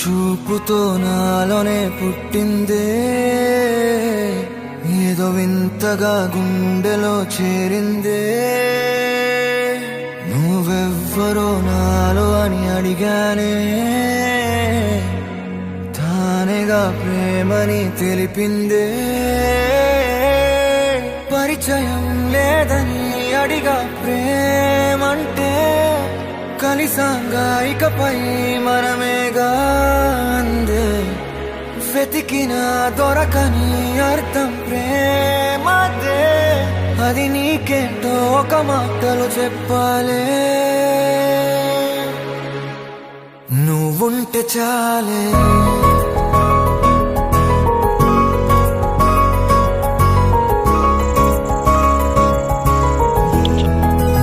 చూపుతో నాలోనే పుట్టిందే, ఏదో వింతగా గుండెలో చేరిందే. నువ్వెవ్వరో నాలో అని అడిగానే, తానేగా ప్రేమని తెలిపిందే. పరిచయం లేదని అడిగా ప్రేమంటే, కలిసాంగా ఇకపై మనమేగా అందే. వెతికినా దొరకని అర్థం ప్రేమదే, అది నీకేంటో ఒక మాటలు చెప్పాలే. నువ్వుంటే చాలే,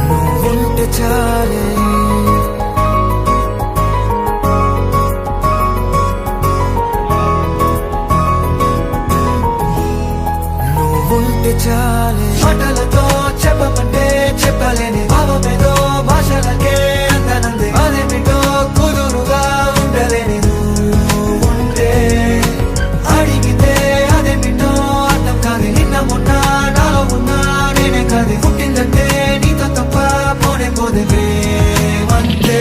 నువ్వుంటే చాలే. చాలే మాటలతో చెప్పమంటే చెప్పలేని భావమేదో భాషలకే అందనంది. అదేమిటో కుదురుగా ఉండలేని నువ్వుంటే, అడిగితే అదేమిటో అర్థం కాదు. నిన్న మొన్న నాలో ఉన్నా నేనే కాదు. పుట్టిందంటే నీతో తప్ప పోనే పోదే ప్రేమంతే.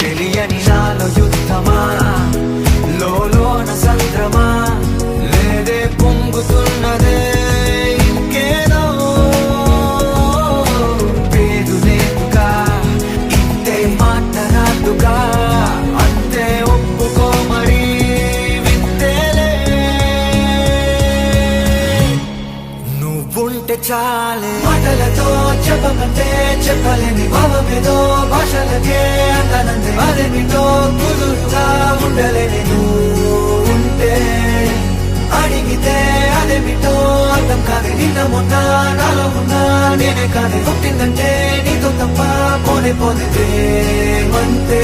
తెలియని నాలో యుద్ధమా, లోన సంద్రమా, లేదే పొంగుతున్నదే ఇంకేదో. పేరు లేదుగా ఇంతే మాట్లాడుగా, అంతే ఒప్పుకో మరి వింతేలే. నువ్వుంటే చాలే మాటలతో చెప్పమంటే చెప్పలేని భావమేదో భాషలకే అందనంది. అదేమిటో కుదురుగా ఉండలేని నువ్వుంటే, అడిగితే అదేమిటో అర్థం కాదు. నిన్న మొన్న నాలో ఉన్నా నేనే కాదు. పుట్టిందంటే నీతో తప్ప పోనే పోదే ప్రేమంతే.